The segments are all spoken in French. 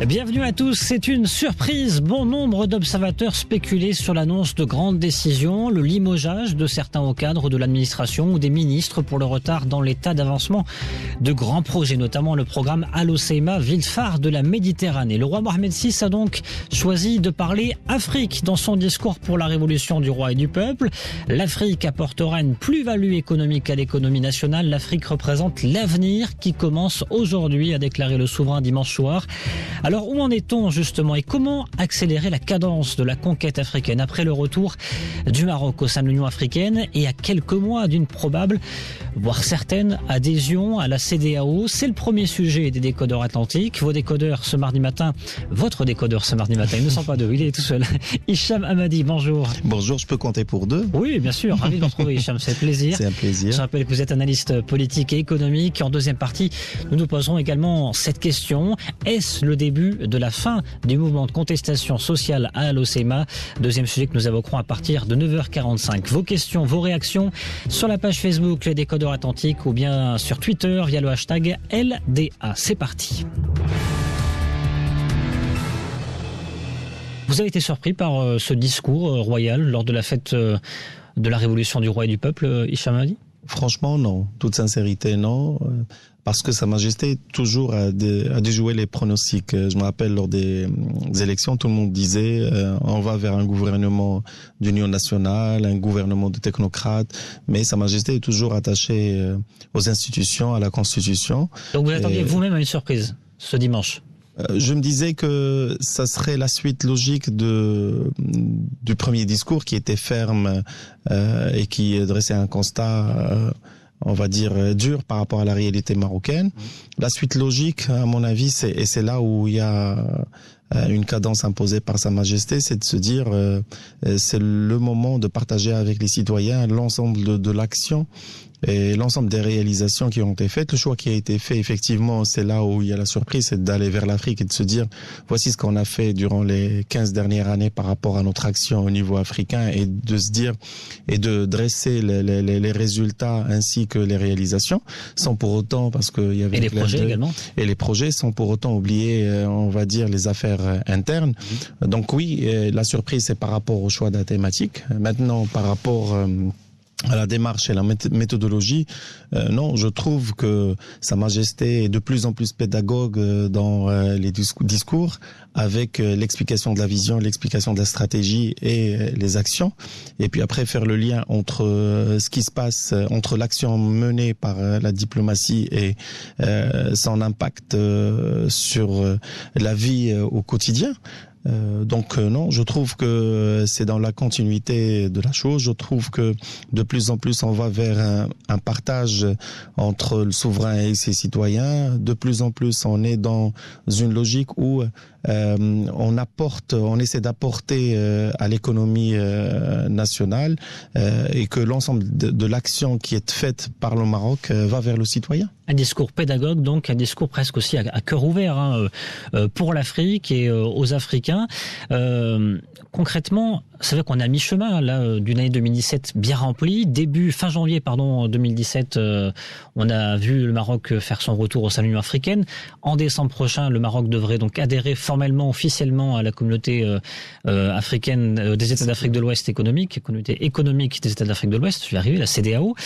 Bienvenue à tous, c'est une surprise. Bon nombre d'observateurs spéculaient sur l'annonce de grandes décisions, le limogeage de certains hauts cadres de l'administration ou des ministres pour le retard dans l'état d'avancement de grands projets, notamment le programme Al Hoceima, ville phare de la Méditerranée. Le roi Mohamed VI a donc choisi de parler Afrique dans son discours pour la révolution du roi et du peuple. L'Afrique apportera une plus-value économique à l'économie nationale. L'Afrique représente l'avenir qui commence aujourd'hui, a déclaré le souverain dimanche soir. Alors où en est-on justement et comment accélérer la cadence de la conquête africaine après le retour du Maroc au sein de l'Union africaine et à quelques mois d'une probable, voire certaine, adhésion à la CEDEAO? C'est le premier sujet des décodeurs atlantiques. Vos décodeurs ce mardi matin, votre décodeur ce mardi matin, ils ne sont pas deux, il est tout seul. Hicham Hamadi, bonjour. Bonjour, je peux compter pour deux? Oui, bien sûr, ravi de vous retrouver Hicham, c'est plaisir. C'est un plaisir. Je rappelle que vous êtes analyste politique et économique. En deuxième partie, nous nous poserons également cette question. Est-ce le début de la fin du mouvement de contestation sociale à Al Hoceima? Deuxième sujet que nous évoquerons à partir de 9h45. Vos questions, vos réactions sur la page Facebook Les Décodeurs Atlantiques ou bien sur Twitter via le hashtag LDA. C'est parti. Vous avez été surpris par ce discours royal lors de la fête de la révolution du roi et du peuple, Hicham Hamadi? Franchement, non. Toute sincérité, non. Parce que Sa Majesté toujours a déjoué les pronostics. Je me rappelle lors des élections, tout le monde disait on va vers un gouvernement d'union nationale, un gouvernement de technocrates, mais Sa Majesté est toujours attachée aux institutions, à la Constitution. Donc vous attendiez vous-même à une surprise ce dimanche? Je me disais que ça serait la suite logique du premier discours qui était ferme et qui dressait un constat on va dire dur par rapport à la réalité marocaine. La suite logique, à mon avis, c'est là où il y a une cadence imposée par Sa Majesté, c'est de se dire c'est le moment de partager avec les citoyens l'ensemble de l'action et l'ensemble des réalisations qui ont été faites. Le choix qui a été fait, effectivement, c'est là où il y a la surprise, c'est d'aller vers l'Afrique et de se dire voici ce qu'on a fait durant les 15 dernières années par rapport à notre action au niveau africain, et de se dire et de dresser les résultats ainsi que les réalisations, sans pour autant, parce qu'il y avait et les projets également, et les projets, sans pour autant oublier on va dire les affaires internes. Donc oui, la surprise c'est par rapport au choix de la thématique. Maintenant, par rapport à la démarche et la méthodologie, non, je trouve que Sa Majesté est de plus en plus pédagogue dans les discours, avec l'explication de la vision, l'explication de la stratégie et les actions. Et puis après, faire le lien entre ce qui se passe, entre l'action menée par la diplomatie et son impact sur la vie au quotidien. Donc non, je trouve que c'est dans la continuité de la chose. Je trouve que de plus en plus on va vers un partage entre le souverain et ses citoyens. De plus en plus on est dans une logique où on essaie d'apporter à l'économie nationale et que l'ensemble de l'action qui est faite par le Maroc va vers le citoyen. Un discours pédagogue, donc un discours presque aussi à cœur ouvert pour l'Afrique et aux Africains. Concrètement, c'est vrai qu'on est à mi-chemin là d'une année 2017 bien remplie. Fin janvier 2017, on a vu le Maroc faire son retour au sein de l'Union africaine. En décembre prochain, le Maroc devrait donc adhérer formellement, officiellement à la communauté africaine des États d'Afrique de l'Ouest économique, communauté économique des États d'Afrique de l'Ouest. Je vais arriver, la CEDEAO.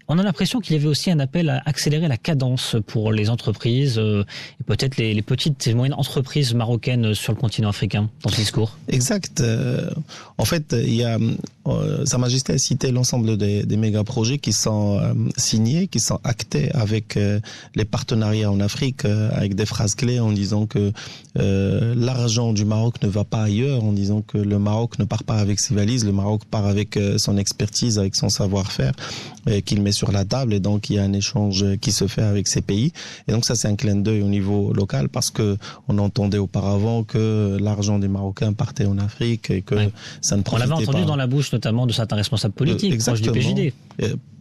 On a l'impression qu'il y avait aussi un appel à accélérer la cadence pour les entreprises et peut-être les petites et moyennes entreprises marocaines sur le continent africain dans ce discours. Exact. En fait, il y a Sa Majesté a cité l'ensemble des méga projets qui sont signés, qui sont actés avec les partenariats en Afrique, avec des phrases clés en disant que l'argent du Maroc ne va pas ailleurs, en disant que le Maroc ne part pas avec ses valises, le Maroc part avec son expertise, avec son savoir-faire qu'il met sur la table, et donc il y a un échange qui se fait avec ces pays. Et donc ça, c'est un clin d'œil au niveau local, parce que on entendait auparavant que l'argent des Marocains partait en Afrique et que ça ne profitait pas. On l'avait entendu dans la bouche notamment de certains responsables politiques proches du PJD.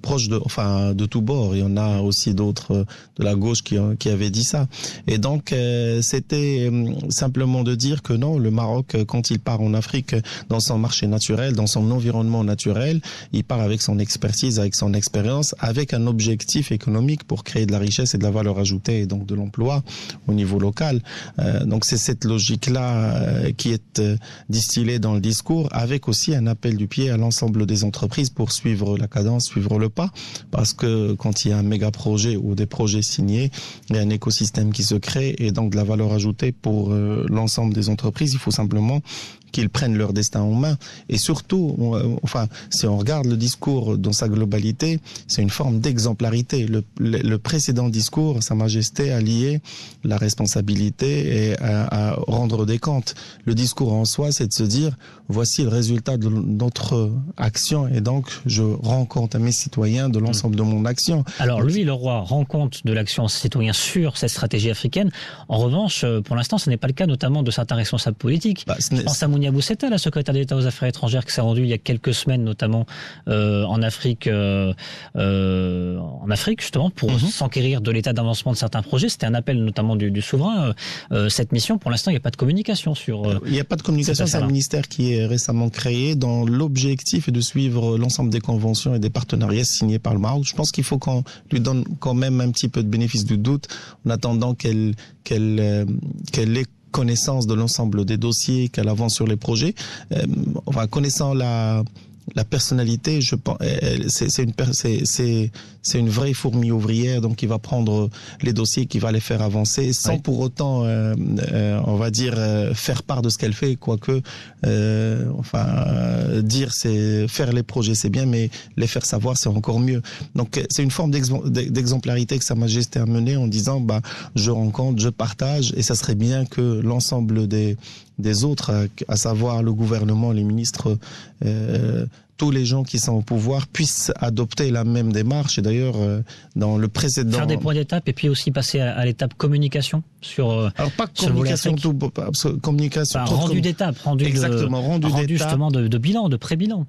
proches de tous bords. Il y en a aussi d'autres de la gauche qui avaient dit ça. Et donc, c'était simplement de dire que non, le Maroc, quand il part en Afrique, dans son marché naturel, dans son environnement naturel, il part avec son expertise, avec son expérience, avec un objectif économique pour créer de la richesse et de la valeur ajoutée, et donc de l'emploi au niveau local. Donc, c'est cette logique-là qui est distillée dans le discours, avec aussi un appel du pied à l'ensemble des entreprises pour suivre la cadence, suivre le pas, parce que quand il y a un méga projet ou des projets signés, il y a un écosystème qui se crée et donc de la valeur ajoutée pour l'ensemble des entreprises. Il faut simplement qu'ils prennent leur destin en main. Et surtout, si on regarde le discours dans sa globalité, c'est une forme d'exemplarité. Le précédent discours, Sa Majesté a lié la responsabilité et à rendre des comptes. Le discours en soi, c'est de se dire, voici le résultat de notre action et donc je rends compte à mes citoyens de l'ensemble de mon action. Alors lui, le roi, rend compte de l'action citoyen sur cette stratégie africaine. En revanche, pour l'instant, ce n'est pas le cas, notamment de certains responsables politiques. Je pense à Mounia Bousseta, la secrétaire d'État aux Affaires étrangères, qui s'est rendue il y a quelques semaines, notamment en Afrique, justement, pour s'enquérir de l'état d'avancement de certains projets. C'était un appel notamment du souverain. Cette mission, pour l'instant, il n'y a pas de communication sur. Il n'y a pas de communication. C'est un ministère qui est récemment créé dont l'objectif est de suivre l'ensemble des conventions et des partenariats signés par le Maroc. Je pense qu'il faut qu'on lui donne quand même un petit peu de bénéfice du doute en attendant qu'elle ait connaissance de l'ensemble des dossiers, qu'elle avance sur les projets. Connaissant la personnalité, je pense, c'est une vraie fourmi ouvrière, donc qui va prendre les dossiers, qui va les faire avancer, sans pour autant, faire part de ce qu'elle fait, quoique, dire c'est faire les projets, c'est bien, mais les faire savoir, c'est encore mieux. Donc, c'est une forme d'exemplarité que Sa Majesté a menée en disant, je rencontre, je partage, et ça serait bien que l'ensemble des autres, à savoir le gouvernement, les ministres, tous les gens qui sont au pouvoir puissent adopter la même démarche. Et d'ailleurs, dans le précédent... Faire des points d'étape et puis aussi passer à l'étape communication sur alors pas communication, communication... rendu d'étape, rendu justement de bilan, de pré-bilan.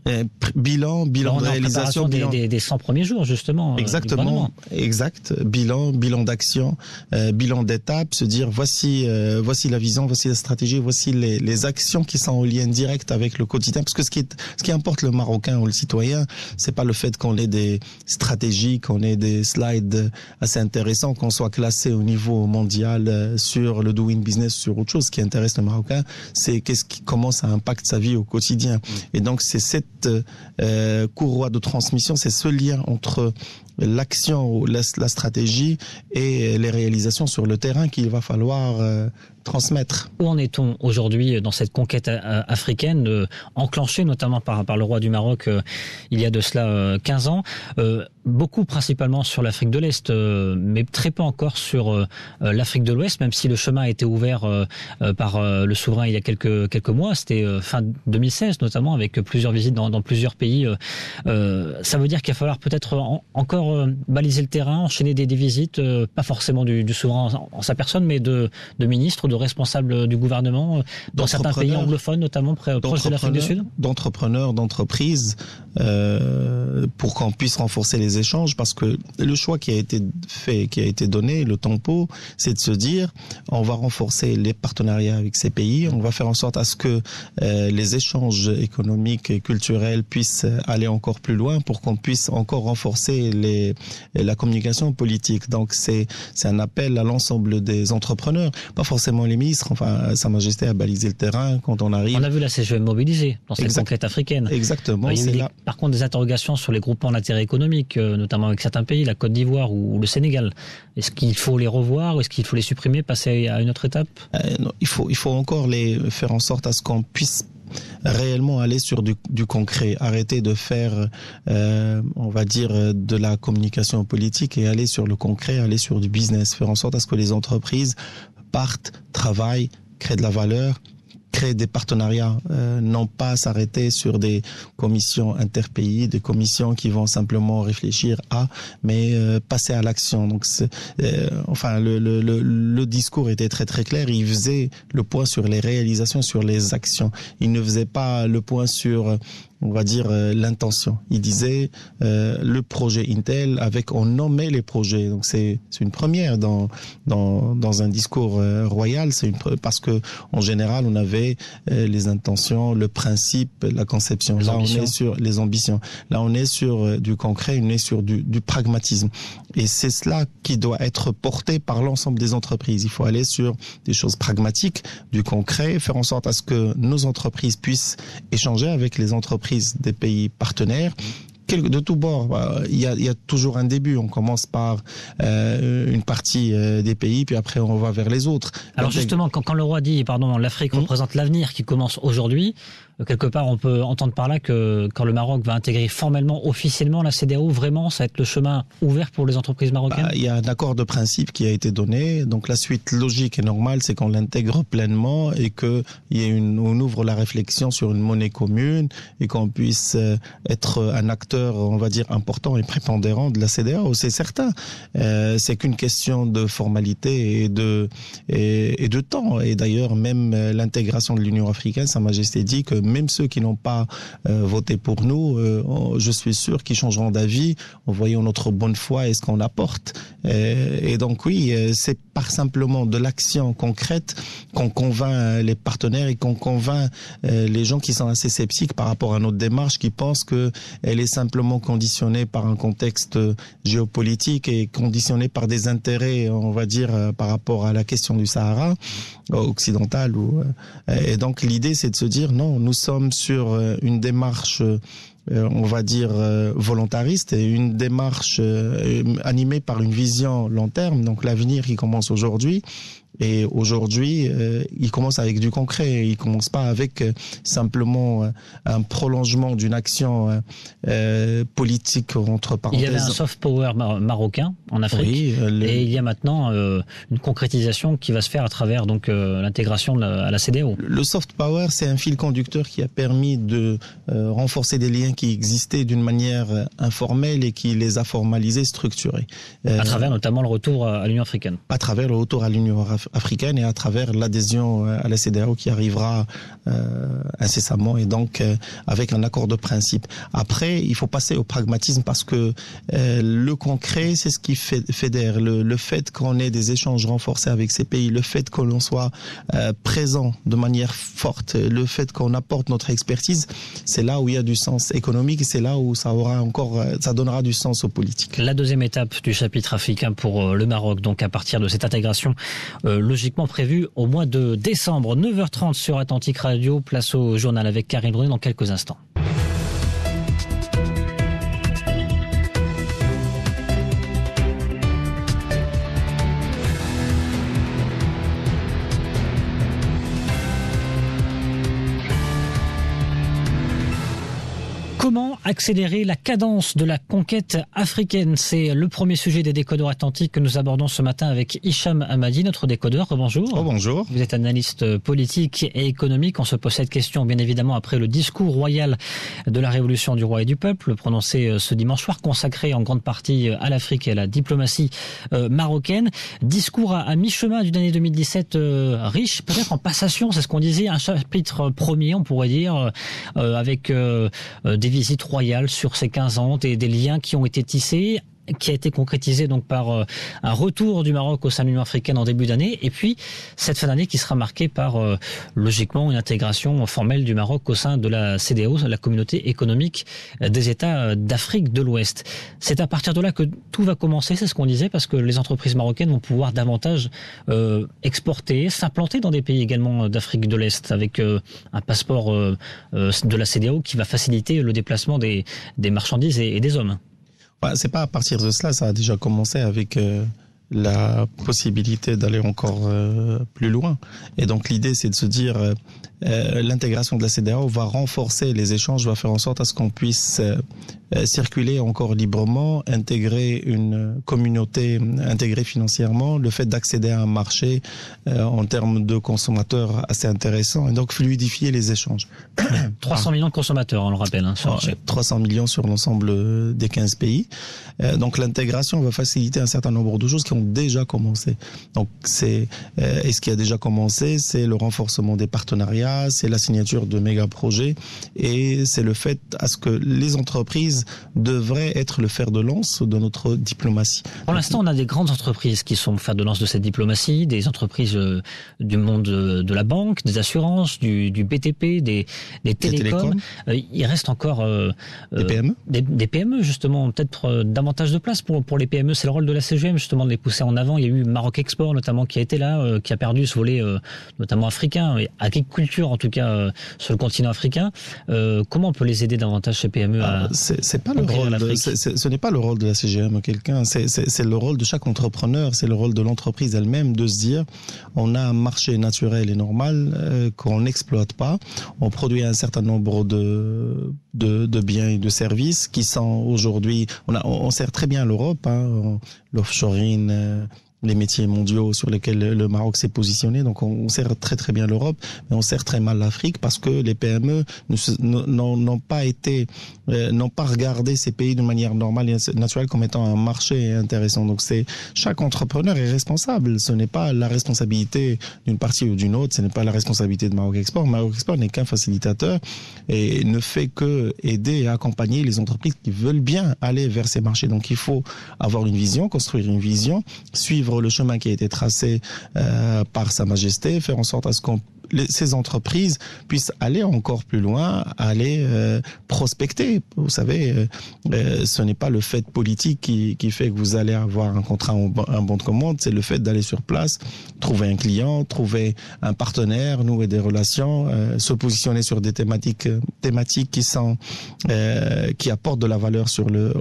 Bilan de réalisation. Des 100 premiers jours, justement. Exactement, exact. Bilan d'action, bilan d'étape, se dire voici la vision, voici la stratégie, voici les actions qui sont en lien direct avec le quotidien. Parce que ce qui importe le Marocain ou le citoyen, c'est pas le fait qu'on ait des stratégies, qu'on ait des slides assez intéressants, qu'on soit classé au niveau mondial sur le doing business, sur autre chose. Ce qui intéresse le Marocain, c'est comment ça impacte sa vie au quotidien. Et donc c'est cette courroie de transmission, c'est ce lien entre l'action, la stratégie et les réalisations sur le terrain qu'il va falloir transmettre. Où en est-on aujourd'hui dans cette conquête africaine, enclenchée notamment par le roi du Maroc il y a de cela 15 ans, beaucoup principalement sur l'Afrique de l'Est, mais très peu encore sur l'Afrique de l'Ouest, même si le chemin a été ouvert par le souverain il y a quelques mois, c'était fin 2016 notamment, avec plusieurs visites dans plusieurs pays. Ça veut dire qu'il va falloir peut-être encore baliser le terrain, enchaîner des visites, pas forcément du souverain en sa personne, mais de ministres, de responsables du gouvernement dans certains pays anglophones, notamment proches de l'Afrique du Sud. D'entrepreneurs, d'entreprises, pour qu'on puisse renforcer les échanges, parce que le choix qui a été fait, qui a été donné, le tempo, c'est de se dire, on va renforcer les partenariats avec ces pays, on va faire en sorte à ce que les échanges économiques et culturels puissent aller encore plus loin pour qu'on puisse encore renforcer la communication politique. Donc c'est un appel à l'ensemble des entrepreneurs, pas forcément les ministres. Enfin, Sa Majesté a balisé le terrain quand on arrive. On a vu la CGM mobilisée dans cette conquête africaine. Exactement. Il y a par contre des interrogations sur les groupements d'intérêt économique, notamment avec certains pays, la Côte d'Ivoire ou le Sénégal. Est-ce qu'il faut les revoir ou est-ce qu'il faut les supprimer, passer à une autre étape? Non, il faut encore les faire en sorte à ce qu'on puisse réellement aller sur du concret, arrêter de faire on va dire de la communication politique et aller sur le concret, aller sur du business, faire en sorte à ce que les entreprises partent, travaillent, créent de la valeur, créer des partenariats, non pas s'arrêter sur des commissions interpays, des commissions qui vont simplement réfléchir mais passer à l'action. Donc, le discours était très très clair. Il faisait le point sur les réalisations, sur les actions. Il ne faisait pas le point sur on va dire, l'intention. Il disait le projet Intel, on nommait les projets. Donc c'est une première dans un discours royal. Parce que en général, on avait les intentions, le principe, la conception. Là, on est sur les ambitions. Là, on est sur du concret, on est sur du pragmatisme. Et c'est cela qui doit être porté par l'ensemble des entreprises. Il faut aller sur des choses pragmatiques, du concret, faire en sorte à ce que nos entreprises puissent échanger avec les entreprises des pays partenaires. De tous bords, il y a toujours un début. On commence par une partie des pays, puis après on va vers les autres. Alors justement, quand le roi dit, l'Afrique représente l'avenir qui commence aujourd'hui, quelque part on peut entendre par là que quand le Maroc va intégrer formellement, officiellement la CEDEAO, vraiment ça va être le chemin ouvert pour les entreprises marocaines? Il y a un accord de principe qui a été donné, donc la suite logique et normale, c'est qu'on l'intègre pleinement et on ouvre la réflexion sur une monnaie commune et qu'on puisse être un acteur, on va dire, important et prépondérant de la CEDEAO, c'est certain. C'est qu'une question de formalité et de temps. Et d'ailleurs, même l'intégration de l'Union africaine, Sa Majesté dit que même ceux qui n'ont pas voté pour nous, je suis sûr qu'ils changeront d'avis en voyant notre bonne foi et ce qu'on apporte. Et donc oui, c'est par simplement de l'action concrète qu'on convainc les partenaires et qu'on convainc les gens qui sont assez sceptiques par rapport à notre démarche, qui pensent qu'elle est simplement conditionnée par un contexte géopolitique et conditionnée par des intérêts, on va dire, par rapport à la question du Sahara occidental. Et donc l'idée, c'est de se dire non, nous sommes sur une démarche on va dire volontariste et une démarche animée par une vision long terme, donc l'avenir qui commence aujourd'hui. Et aujourd'hui, il commence avec du concret. Il commence pas avec simplement un prolongement d'une action politique entre parenthèses. Il y avait un soft power marocain en Afrique, oui, et il y a maintenant une concrétisation qui va se faire à travers donc l'intégration à la CEDEAO. Le soft power, c'est un fil conducteur qui a permis de renforcer des liens qui existaient d'une manière informelle et qui les a formalisés, structurés. À travers notamment le retour à l'Union africaine. À travers le retour à l'Union africaine et à travers l'adhésion à la CEDEAO qui arrivera incessamment et donc avec un accord de principe. Après, il faut passer au pragmatisme parce que le concret, c'est ce qui fédère. Le fait qu'on ait des échanges renforcés avec ces pays, le fait que l'on soit présent de manière forte, le fait qu'on apporte notre expertise, c'est là où il y a du sens économique et c'est là où ça donnera du sens aux politiques. La deuxième étape du chapitre africain pour le Maroc, donc à partir de cette intégration logiquement prévue au mois de décembre. 9h30 sur Atlantique Radio, place au journal avec Karine Brunet dans quelques instants. Comment accélérer la cadence de la conquête africaine? C'est le premier sujet des décodeurs atlantiques que nous abordons ce matin avec Hicham Hamadi, notre décodeur. Bonjour. Oh, bonjour. Vous êtes analyste politique et économique. On se pose cette question, bien évidemment, après le discours royal de la Révolution du roi et du peuple, prononcé ce dimanche soir, consacré en grande partie à l'Afrique et à la diplomatie marocaine. Discours à mi-chemin d'une année 2017 riche, peut-être en passation, c'est ce qu'on disait, un chapitre premier, on pourrait dire, avec des visites royales sur ces 15 ans, des liens qui ont été tissés, qui a été concrétisé donc par un retour du Maroc au sein de l'Union africaine en début d'année, et puis cette fin d'année qui sera marquée par logiquement une intégration formelle du Maroc au sein de la CEDEAO, la communauté économique des États d'Afrique de l'Ouest. C'est à partir de là que tout va commencer, c'est ce qu'on disait, parce que les entreprises marocaines vont pouvoir davantage exporter, s'implanter dans des pays également d'Afrique de l'Est, avec un passeport de la CEDEAO qui va faciliter le déplacement des marchandises et des hommes. C'est pas à partir de cela, ça a déjà commencé avec la possibilité d'aller encore plus loin. Et donc l'idée, c'est de se dire l'intégration de la CEDEAO va renforcer les échanges, va faire en sorte à ce qu'on puisse circuler encore librement, intégrer une communauté, intégrer financièrement, le fait d'accéder à un marché en termes de consommateurs assez intéressant, et donc fluidifier les échanges. 300 millions de consommateurs, on le rappelle, sur le marché. 300 millions sur l'ensemble des 15 pays. Donc l'intégration va faciliter un certain nombre de choses qui ont déjà commencé. Donc et ce qui a déjà commencé, c'est le renforcement des partenariats partenariats, c'est la signature de méga projets et c'est le fait à ce que les entreprises devraient être le fer de lance de notre diplomatie. Pour l'instant, on a des grandes entreprises qui sont fer de lance de cette diplomatie, des entreprises du monde de la banque, des assurances, du BTP, des télécoms. Il reste encore des PME. Des PME, justement, peut-être davantage de place pour les PME. C'est le rôle de la CGM, justement, de les pousser en avant. Il y a eu Maroc Export, notamment, qui a été là, qui a perdu ce volet, notamment africain, et agriculture, en tout cas, sur le continent africain. Comment on peut les aider davantage, ces PME, à c'est pas le rôle ce n'est pas le rôle de la CGM, c'est le rôle de chaque entrepreneur, c'est le rôle de l'entreprise elle-même de se dire, on a un marché naturel et normal qu'on n'exploite pas, on produit un certain nombre de biens et de services qui sont aujourd'hui, on sert très bien l'Europe, l'offshoring, les métiers mondiaux sur lesquels le Maroc s'est positionné. Donc on sert très très bien l'Europe, mais on sert très mal l'Afrique parce que les PME n'ont pas regardé ces pays de manière normale et naturelle comme étant un marché intéressant. Donc chaque entrepreneur est responsable. Ce n'est pas la responsabilité d'une partie ou d'une autre, ce n'est pas la responsabilité de Maroc Export. Maroc Export n'est qu'un facilitateur et ne fait que aider et accompagner les entreprises qui veulent bien aller vers ces marchés. Donc il faut avoir une vision, construire une vision, suivre le chemin qui a été tracé par Sa Majesté, faire en sorte à ce qu'on ces entreprises puissent aller encore plus loin, aller prospecter. Vous savez, ce n'est pas le fait politique qui fait que vous allez avoir un contrat, un bon de commande, c'est le fait d'aller sur place, trouver un client, trouver un partenaire, nouer des relations, se positionner sur des thématiques qui apportent de la valeur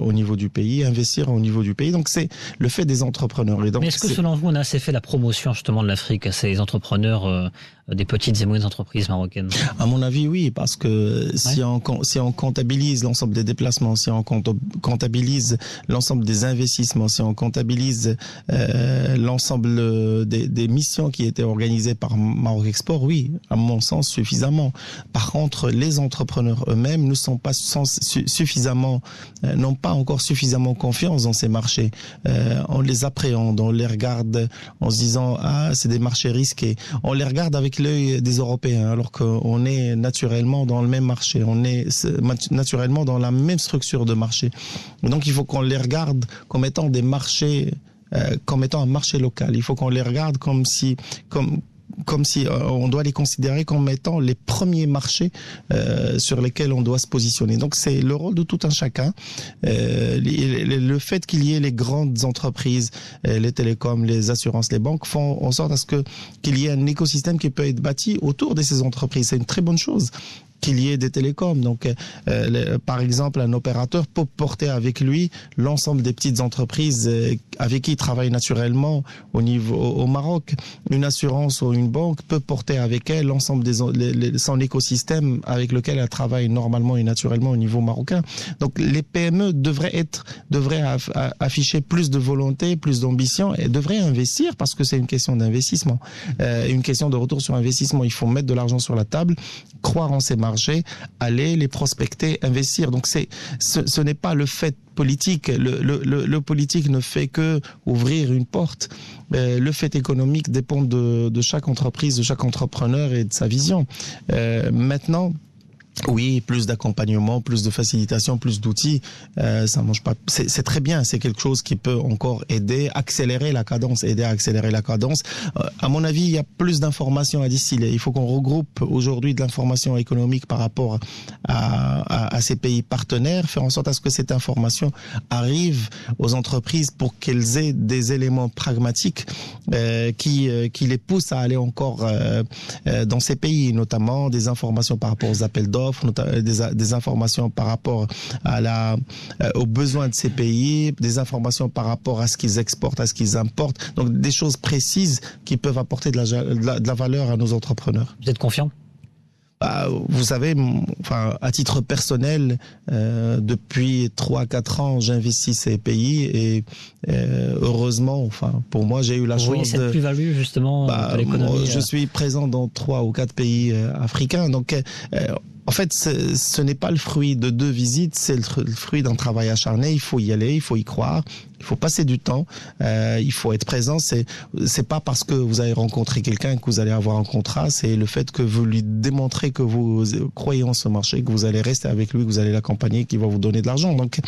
au niveau du pays, investir au niveau du pays. Donc c'est le fait des entrepreneurs. Et donc, mais est-ce que selon vous, on a assez fait la promotion justement de l'Afrique à ces entrepreneurs des petites et moyennes entreprises marocaines? À mon avis, oui, parce que si on comptabilise l'ensemble des déplacements, si on comptabilise l'ensemble des investissements, si on comptabilise l'ensemble des missions qui étaient organisées par Maroc Export, oui, à mon sens, suffisamment. Par contre, les entrepreneurs eux-mêmes ne sont pas n'ont pas encore suffisamment confiance dans ces marchés. On les appréhende, on les regarde en se disant c'est des marchés risqués. On les regarde avec l'œil des Européens, alors qu'on est naturellement dans le même marché, on est naturellement dans la même structure de marché. Donc il faut qu'on les regarde comme étant des marchés, comme étant un marché local. Il faut qu'on les regarde comme si on doit les considérer comme étant les premiers marchés sur lesquels on doit se positionner. Donc c'est le rôle de tout un chacun. Le fait qu'il y ait les grandes entreprises, les télécoms, les assurances, les banques font en sorte à ce qu'il y ait un écosystème qui peut être bâti autour de ces entreprises. C'est une très bonne chose qu'il y ait des télécoms. Donc, par exemple, un opérateur peut porter avec lui l'ensemble des petites entreprises avec qui il travaille naturellement au Maroc. Une assurance ou une banque peut porter avec elle l'ensemble son écosystème avec lequel elle travaille normalement et naturellement au niveau marocain. Donc, les PME devraient afficher plus de volonté, plus d'ambition et devraient investir parce que c'est une question d'investissement, une question de retour sur investissement. Il faut mettre de l'argent sur la table, croire en ces marchés, aller les prospecter, investir. Donc ce n'est pas le fait politique. Le politique ne fait que ouvrir une porte. Le fait économique dépend de chaque entreprise, de chaque entrepreneur et de sa vision. Maintenant, oui, plus d'accompagnement, plus de facilitation, plus d'outils, ça mange pas. C'est très bien, c'est quelque chose qui peut encore aider à accélérer la cadence. À mon avis, il y a plus d'informations à distiller. Il faut qu'on regroupe aujourd'hui de l'information économique par rapport à ces pays partenaires, faire en sorte à ce que cette information arrive aux entreprises pour qu'elles aient des éléments pragmatiques qui les poussent à aller encore dans ces pays, notamment des informations par rapport aux appels d'offres, des informations par rapport aux besoins de ces pays, des informations par rapport à ce qu'ils exportent, à ce qu'ils importent. Donc des choses précises qui peuvent apporter de la valeur à nos entrepreneurs. Vous êtes confiant ? Vous savez, à titre personnel, depuis 3-4 ans, j'investis ces pays et heureusement, pour moi, j'ai eu la chance de... Vous voyez cette plus-value, justement, de l'économie. Je suis présent dans 3 ou 4 pays africains, donc En fait, ce n'est pas le fruit de 2 visites, c'est le fruit d'un travail acharné. Il faut y aller, il faut y croire, il faut passer du temps, il faut être présent. C'est pas parce que vous avez rencontré quelqu'un que vous allez avoir un contrat, c'est le fait que vous lui démontrez que vous croyez en ce marché, que vous allez rester avec lui, que vous allez l'accompagner, qu'il va vous donner de l'argent. Donc,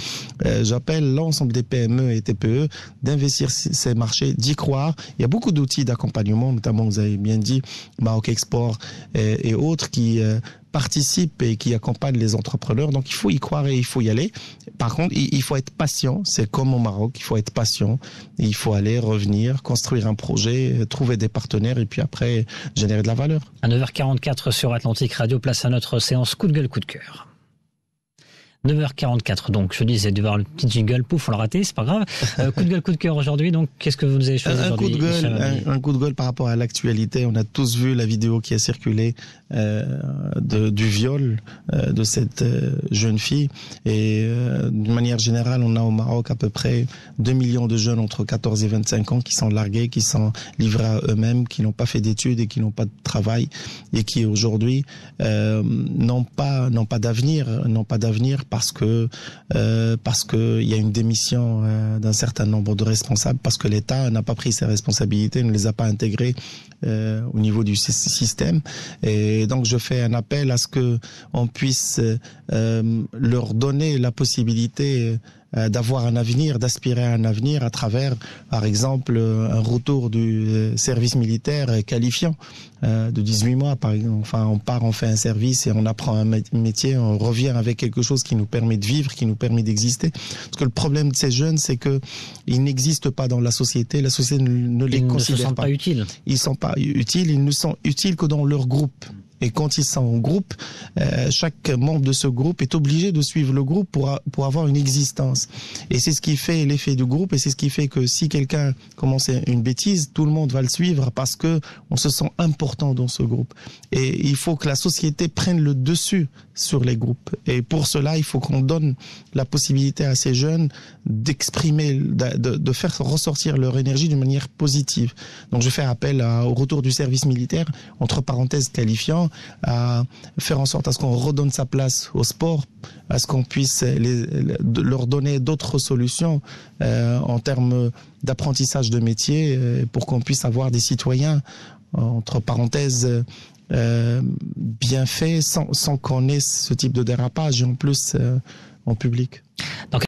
j'appelle l'ensemble des PME et TPE d'investir ces marchés, d'y croire. Il y a beaucoup d'outils d'accompagnement, notamment, vous avez bien dit, Maroc Export et autres qui participent et qui accompagnent les entrepreneurs. Donc, il faut y croire et il faut y aller. Par contre, il faut être patient. C'est comme au Maroc, il faut être patient. Il faut aller, revenir, construire un projet, trouver des partenaires et puis après, générer de la valeur. À 9h44 sur Atlantique Radio, place à notre séance coup de gueule, coup de cœur. 9h44, donc je disais de voir le petit jingle, pouf, on l'a raté, c'est pas grave. Coup de gueule, coup de cœur aujourd'hui, donc qu'est-ce que vous nous avez choisi aujourd'hui? Un coup de gueule par rapport à l'actualité. On a tous vu la vidéo qui a circulé du viol de cette jeune fille. Et d'une manière générale, on a au Maroc à peu près 2 millions de jeunes entre 14 et 25 ans qui sont largués, qui sont livrés à eux-mêmes, qui n'ont pas fait d'études et qui n'ont pas de travail et qui aujourd'hui n'ont pas d'avenir, parce que il y a une démission d'un certain nombre de responsables, parce que l'État n'a pas pris ses responsabilités, ne les a pas intégrées au niveau du système. Et donc je fais un appel à ce que on puisse leur donner la possibilité d'avoir un avenir, d'aspirer à un avenir à travers, par exemple, un retour du service militaire qualifiant de 18 mois, par exemple. Enfin, on part, on fait un service et on apprend un métier, on revient avec quelque chose qui nous permet de vivre, qui nous permet d'exister. Parce que le problème de ces jeunes, c'est que ils n'existent pas dans la société ne les considère pas. Ils sont pas utiles, ils ne sont utiles que dans leur groupe. Et quand ils sont en groupe, chaque membre de ce groupe est obligé de suivre le groupe pour avoir une existence. Et c'est ce qui fait l'effet du groupe, et c'est ce qui fait que si quelqu'un commence une bêtise, tout le monde va le suivre parce que on se sent important dans ce groupe. Et il faut que la société prenne le dessus sur les groupes. Et pour cela, il faut qu'on donne la possibilité à ces jeunes d'exprimer, de faire ressortir leur énergie d'une manière positive. Donc je fais appel au retour du service militaire, entre parenthèses qualifiant, à faire en sorte à ce qu'on redonne sa place au sport, à ce qu'on puisse leur donner d'autres solutions en termes d'apprentissage de métier, pour qu'on puisse avoir des citoyens, entre parenthèses, bien faits, sans qu'on ait ce type de dérapage, et en plus en public. Donc